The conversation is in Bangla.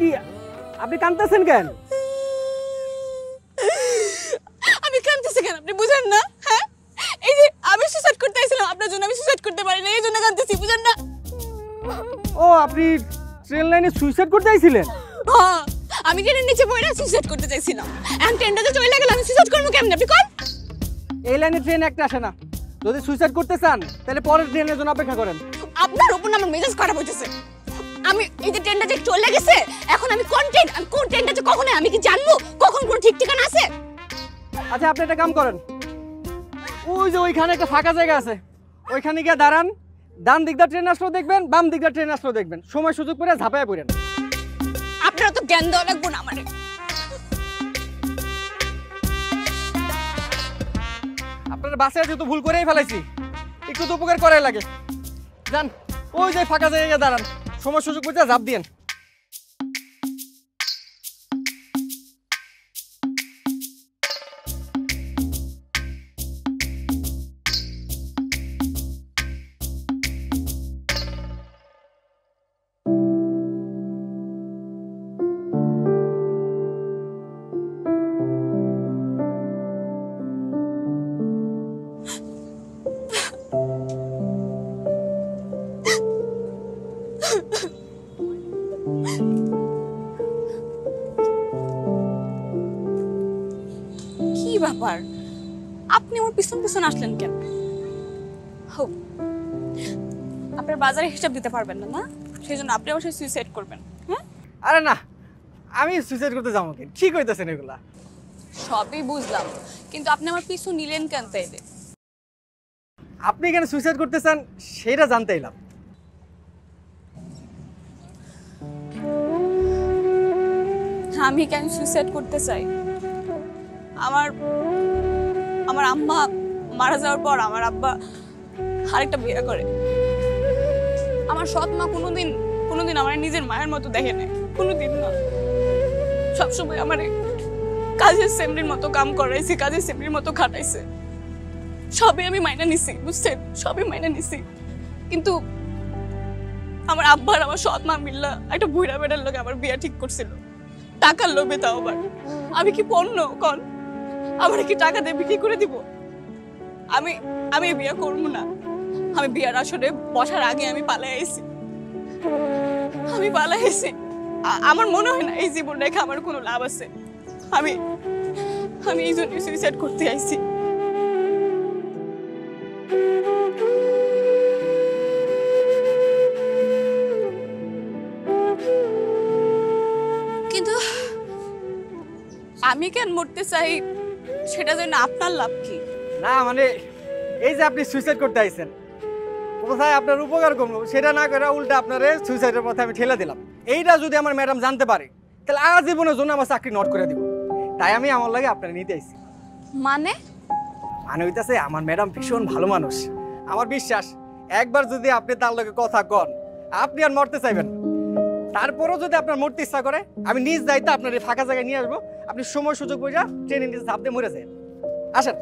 কি আপনি কাঁদতেছেন কেন? আমি কাঁদতেছি কেন আপনি বুঝেন না? হ্যাঁ, এই যে আমি সুসাইড করতে আইছিলাম আপনার জন্য, আমি সুসাইড করতে পারি না, এই জন্য কাঁদতেছি, বুঝেন না? ও আপনি ট্রেন লাইনে সুইসাইড করতে চাইছিলেন? হ্যাঁ, আমি ট্রেনের নিচে পড়ে সুসাইড করতে চাইছিলাম। এখন ট্রেনটা তো চলে গেল, আমি সুসাইড করবো কেমনে আপনি কোন? এই লাইনে ট্রেন একটা আসে না। যদি সুইসাইড করতে চান তাহলে পরের ট্রেনের জন্য অপেক্ষা করেন। আপনার উপর আমার মেজাজ খারাপ হইতেছে। আমি এই যে ট্রেনটা যে চলে গেছে, এখন আমি কোন ট্রেন, আমি কোন ট্রেনটা যে কখন আমি কি জানবো? কখন কোন ঠিক ঠিকানা আছে? আচ্ছা আপনি একটা কাম করেন, ওই যে ওইখানে একটা ফাঁকা জায়গা আছে, ওইখানে গিয়ে দাঁড়ান। ডান দিক দিয়ে ট্রেন আসলেও দেখবেন, বাম দিক দিয়ে ট্রেন আসলেও দেখবেন। সময় সুযোগ করে ঝাঁপায় পড়েন। আপনারা তো জ্ঞান দেওয়া লাগবো না আমারে। আপনার বাসায় যেহেতু ভুল করেই ফেলাইছি, একটু তো উপকার করাই লাগে। যান ওই যে ফাঁকা জায়গায় দাঁড়ান, সময় সুযোগ বুঝে ঝাঁপ দিয়েন। কি ব্যাপার, আপনি আমার পিছন পিছন আসলেন কেন? হো, আপনার বাজারে হিসাব দিতে পারবেন না, না? সেই জন্য আপনি অবশ্যই সুইসাইড করবেন। হ্যাঁ, আরে না, আমি সুইসাইড করতে যাবো কি? ঠিক হইতেছেন এগুলা? সবই বুঝলাম, কিন্তু আপনি আমার পিছু নিলেন কেন তাইলে? আপনি এখানে সুইসাইড করতে চান সেটা জানতে এলাম। আমি কেন সুইসাইড করতে চাই? আমার আমার আম্মা মারা যাওয়ার পর আমার আব্বা আরেকটা বিয়ে করে। আমার সৎ মা কোনোদিন আমার নিজের মায়ের মতো দেখে নাই, কোনোদিন না। সবসময় আমার কাজের সেমরির মতো কাম করাইছে, কাজের সেমরির মতো খাটাইছে। সবই আমি মাইনা নিছি, বুঝছেন? সবই মাইনা নিছি, কিন্তু আমার আব্বার আমার সৎ মা মিল্লা একটা বুড়া বেটার লোক আমার বিয়ে ঠিক করছিল, টাকার লোভে। তাও আবার আমি কি পণ্য কন? আমার কি টাকা দিয়ে বিক্রি করে দিব? আমি বিয়ে করবো না। আমি বিয়ার আসরে বসার আগে আমি পালাই আইছি। আমার মনে হয় না এই জীবন রেখে আমার কোনো লাভ আছে। আমি এই জন্য সুইসাইড করতে আইছি। কিন্তু আমি কেন মরতে চাই সেটা জন্য আপনার লাভ কি? না মানে এই যে আপনি সুইসাইড করতে আইছেন, কোথায় আপনার উপকার করবো সেটা না করে উল্টা আপনার সুইসাইডের পথে আমি ঠেলে দিলাম। এইটা যদি আমার ম্যাডাম জানতে পারে তাহলে আজীবনের জন্য আমার চাকরি নট করে দিব। তাই আমি আমার লাগে আপনার নিতে আইছি। মানে হইতাছে আমার ম্যাডাম ভীষণ ভালো মানুষ। আমার বিশ্বাস একবার যদি আপনি তার লগে কথা কন, আপনি আর মরতে চাইবেন। তারপরও যদি আপনার মরতে ইচ্ছা করে, আমি নিজ দায়িত্বে আপনার এই ফাঁকা জায়গায় নিয়ে আসবো। আপনি সময় সুযোগ বুঝা ট্রেনের নিচে ঝাঁপ দিয়ে মরে যায়। আসেন।